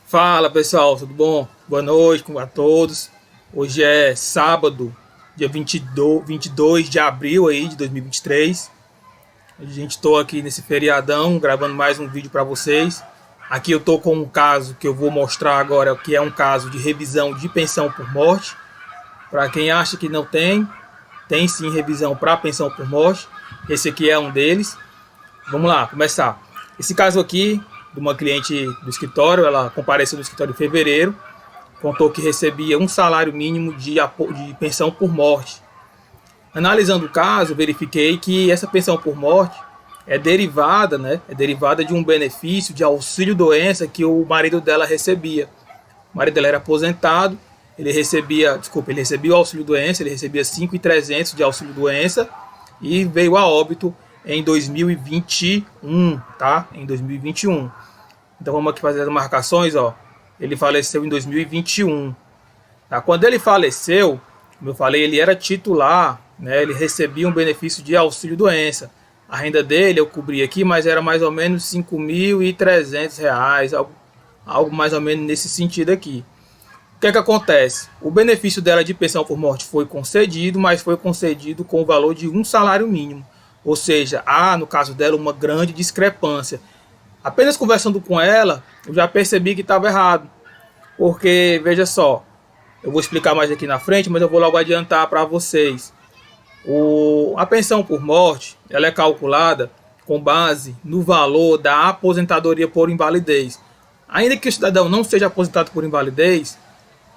Fala pessoal, tudo bom? Boa noite a todos. Hoje é sábado, dia 22 de abril aí de 2023. A gente estou aqui nesse feriadão gravando mais um vídeo para vocês. Aqui eu estou com um caso que eu vou mostrar agora, que é um caso de revisão de pensão por morte. Para quem acha que não tem, tem sim revisão para pensão por morte. Esse aqui é um deles. Vamos lá, começar. Esse caso aqui, de uma cliente do escritório, ela compareceu no escritório em fevereiro, contou que recebia um salário mínimo de pensão por morte. Analisando o caso, verifiquei que essa pensão por morte é derivada, É derivada de um benefício de auxílio-doença que o marido dela recebia. O marido dela era aposentado, ele recebia o auxílio-doença, ele recebia 5.300 de auxílio-doença e veio a óbito em 2021, tá? Em 2021. Então vamos aqui fazer as marcações, ó. Ele faleceu em 2021. Tá? Quando ele faleceu, como eu falei, ele era titular, né? Ele recebia um benefício de auxílio-doença. A renda dele eu cobri aqui, mas era mais ou menos R$ 5.300, algo mais ou menos nesse sentido aqui. O que é que acontece? O benefício dela de pensão por morte foi concedido, mas foi concedido com o valor de um salário mínimo. Ou seja, há, no caso dela, uma grande discrepância. Apenas conversando com ela, eu já percebi que estava errado. Porque, veja só, eu vou explicar mais aqui na frente, mas eu vou logo adiantar para vocês. A pensão por morte, ela é calculada com base no valor da aposentadoria por invalidez. Ainda que o cidadão não seja aposentado por invalidez,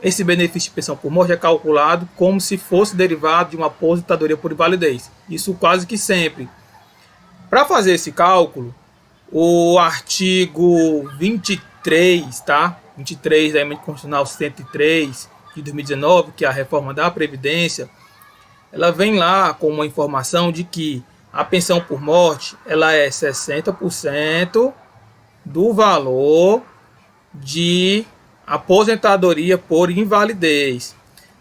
esse benefício de pensão por morte é calculado como se fosse derivado de uma aposentadoria por invalidez. Isso quase que sempre. Para fazer esse cálculo, o artigo 23, tá? 23 da Emenda Constitucional 103 de 2019, que é a reforma da Previdência, ela vem lá com uma informação de que a pensão por morte ela é 60% do valor de aposentadoria por invalidez,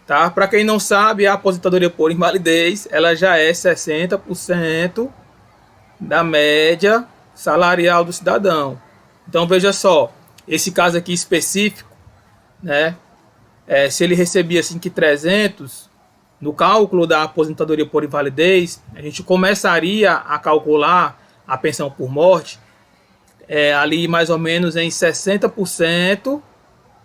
tá? Para quem não sabe, a aposentadoria por invalidez, ela já é 60% da média salarial do cidadão. Então veja só, esse caso aqui específico, né? Se ele recebia 5.300 no cálculo da aposentadoria por invalidez, a gente começaria a calcular a pensão por morte ali mais ou menos em 60%,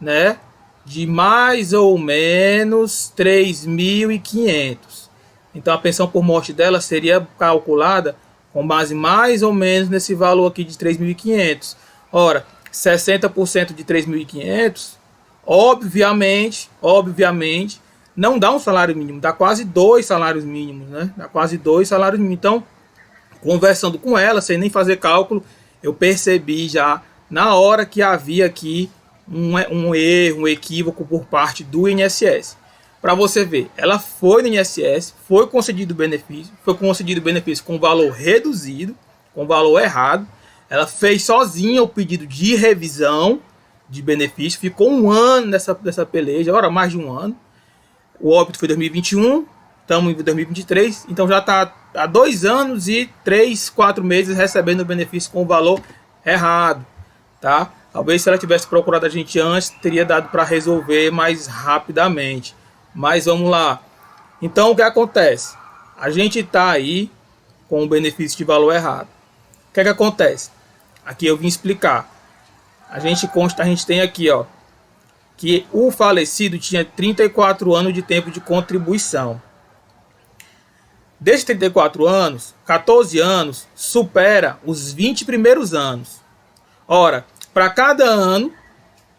né, de mais ou menos 3.500. Então a pensão por morte dela seria calculada com base mais ou menos nesse valor aqui de 3.500. Ora, 60% de 3.500, obviamente, não dá um salário mínimo, dá quase 2 salários mínimos, né? Dá quase 2 salários mínimos. Então, conversando com ela, sem nem fazer cálculo, eu percebi já na hora que havia aqui um erro, um equívoco por parte do INSS. Para você ver, ela foi no INSS, foi concedido benefício com valor reduzido, com valor errado. Ela fez sozinha o pedido de revisão de benefício, ficou um ano nessa peleja, agora mais de um ano. O óbito foi em 2021, estamos em 2023, então já está há 2 anos e 3, 4 meses recebendo o benefício com o valor errado, tá? Talvez se ela tivesse procurado a gente antes, teria dado para resolver mais rapidamente. Mas vamos lá. Então o que acontece? A gente está aí com o benefício de valor errado. O que acontece? Aqui eu vim explicar. A gente tem aqui, ó, que o falecido tinha 34 anos de tempo de contribuição. Desses 34 anos, 14 anos supera os 20 primeiros anos. Ora, para cada ano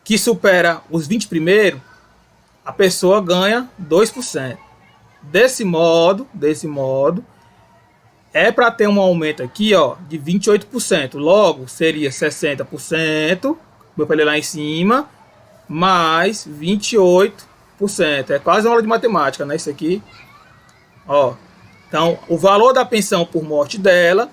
que supera os 20 primeiros, a pessoa ganha 2%. Desse modo, é para ter um aumento aqui, ó, de 28%. Logo, seria 60%, como eu falei lá em cima, mais 28%. É quase uma aula de matemática, né? Isso aqui, ó. Então, o valor da pensão por morte dela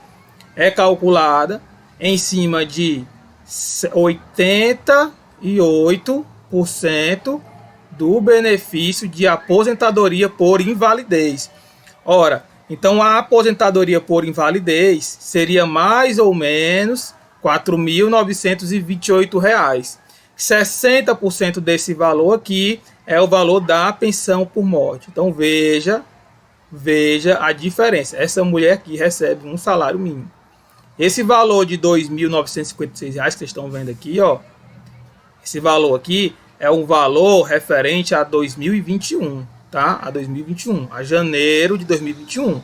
é calculada em cima de 88% do benefício de aposentadoria por invalidez. Ora, então a aposentadoria por invalidez seria mais ou menos R$ 4.928. 60% desse valor aqui é o valor da pensão por morte. Então veja a diferença. Essa mulher aqui recebe um salário mínimo. Esse valor de R$ 2.956 que vocês estão vendo aqui, ó, esse valor aqui é um valor referente a 2021, tá? A 2021, a janeiro de 2021.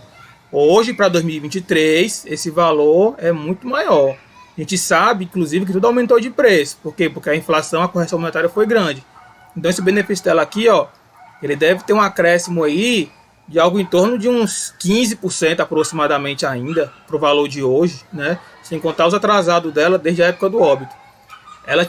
Hoje, para 2023, esse valor é muito maior. A gente sabe, inclusive, que tudo aumentou de preço. Por quê? Porque a inflação, a correção monetária foi grande. Então, esse benefício dela aqui, ó, ele deve ter um acréscimo aí de algo em torno de uns 15% aproximadamente ainda, para o valor de hoje, né? Sem contar os atrasados dela desde a época do óbito. Ela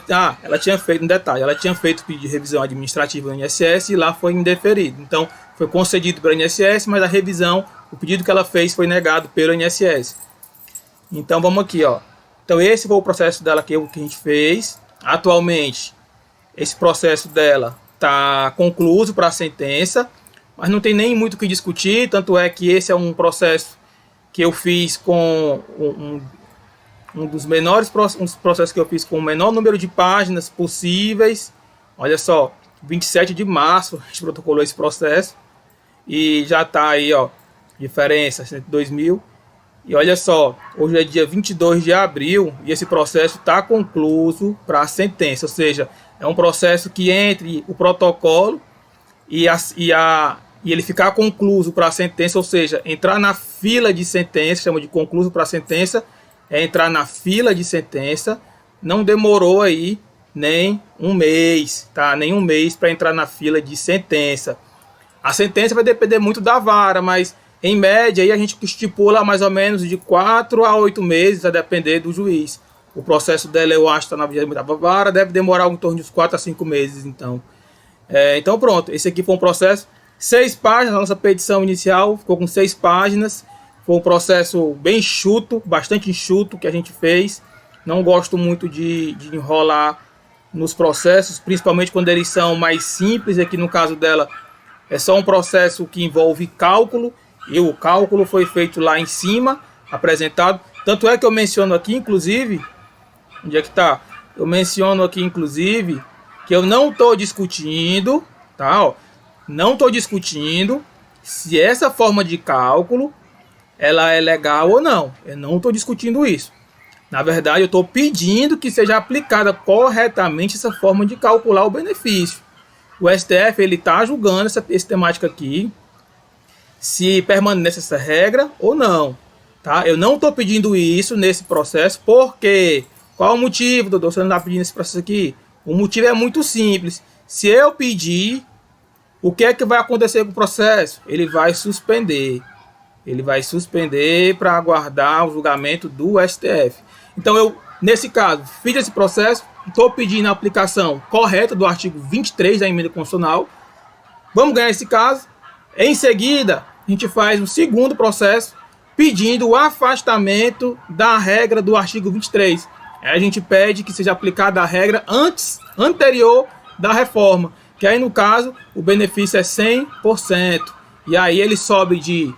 tinha feito um detalhe, ela tinha feito pedido de revisão administrativa no INSS e lá foi indeferido. Então, foi concedido pelo INSS, mas a revisão, o pedido que ela fez foi negado pelo INSS. Então, vamos aqui, ó. Então, esse foi o processo dela que a gente fez. Atualmente, esse processo dela está concluído para a sentença, mas não tem nem muito o que discutir, tanto é que esse é um processo que eu fiz com um dos menores processos que eu fiz com o menor número de páginas possíveis. Olha só, 27 de março a gente protocolou esse processo e já está aí, ó, diferença, 102 mil. E olha só, hoje é dia 22 de abril e esse processo está concluído para a sentença, ou seja, é um processo que entre o protocolo e ele ficar concluído para a sentença, ou seja, entrar na fila de sentença, chama de concluído para a sentença, é entrar na fila de sentença, não demorou aí nem um mês, tá? Nem um mês para entrar na fila de sentença. A sentença vai depender muito da vara, mas em média aí a gente estipula mais ou menos de 4 a 8 meses, a depender do juiz. O processo dela, eu acho, está na 28ª vara, deve demorar em torno de uns 4 a 5 meses, então. Então pronto, esse aqui foi um processo, 6 páginas, a nossa petição inicial ficou com 6 páginas, foi um processo bem enxuto, bastante enxuto que a gente fez. Não gosto muito de enrolar nos processos, principalmente quando eles são mais simples. Aqui no caso dela é só um processo que envolve cálculo, e o cálculo foi feito lá em cima, apresentado. Tanto é que eu menciono aqui, inclusive, onde é que tá? Eu menciono aqui, inclusive, que eu não estou discutindo, tá? Ó, não estou discutindo se essa forma de cálculo ela é legal ou não. Eu não estou discutindo isso. Na verdade, eu estou pedindo que seja aplicada corretamente essa forma de calcular o benefício. O STF ele está julgando essa temática aqui, se permanece essa regra ou não. Tá? Eu não estou pedindo isso nesse processo, porque qual o motivo, doutor? Você não está pedindo esse processo aqui? O motivo é muito simples. Se eu pedir, o que é que vai acontecer com o processo? Ele vai suspender. Ele vai suspender para aguardar o julgamento do STF. Então eu, nesse caso, fiz esse processo, estou pedindo a aplicação correta do artigo 23 da emenda constitucional. Vamos ganhar esse caso. Em seguida, a gente faz um segundo processo pedindo o afastamento da regra do artigo 23. Aí a gente pede que seja aplicada a regra anterior da reforma, que aí no caso o benefício é 100%. E aí ele sobe de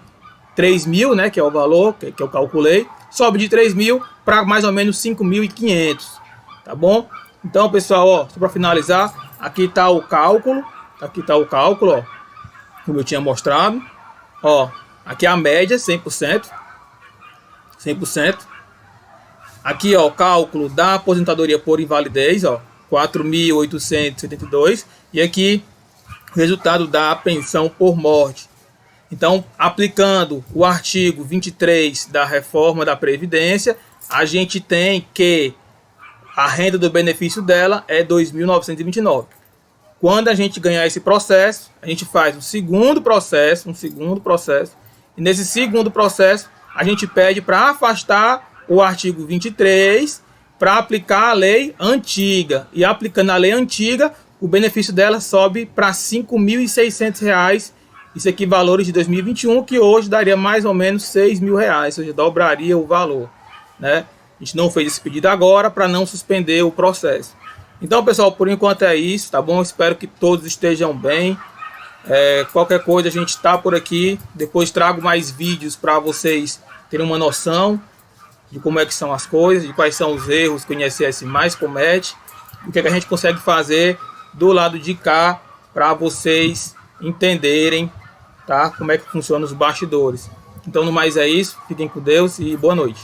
3 mil, né, que é o valor que eu calculei, sobe de 3 mil para mais ou menos 5.500, tá bom? Então, pessoal, ó, só para finalizar, aqui está o cálculo, ó, como eu tinha mostrado, ó, aqui é a média, 100%, aqui, ó, o cálculo da aposentadoria por invalidez, ó, 4.872, e aqui o resultado da pensão por morte. Então, aplicando o artigo 23 da reforma da Previdência, a gente tem que a renda do benefício dela é 2.929. Quando a gente ganhar esse processo, a gente faz um segundo processo, e nesse segundo processo, a gente pede para afastar o artigo 23 para aplicar a lei antiga. E aplicando a lei antiga, o benefício dela sobe para R$ 5.600, isso aqui valores de 2021, que hoje daria mais ou menos R$6.000, ou seja, dobraria o valor, né? A gente não fez esse pedido agora para não suspender o processo. Então, pessoal, por enquanto é isso, tá bom? Espero que todos estejam bem. Qualquer coisa a gente está por aqui. Depois trago mais vídeos para vocês terem uma noção de como é que são as coisas, de quais são os erros que o INSS mais comete. o que é que a gente consegue fazer do lado de cá para vocês entenderem, tá? Como é que funcionam os bastidores. Então, no mais é isso. Fiquem com Deus e boa noite.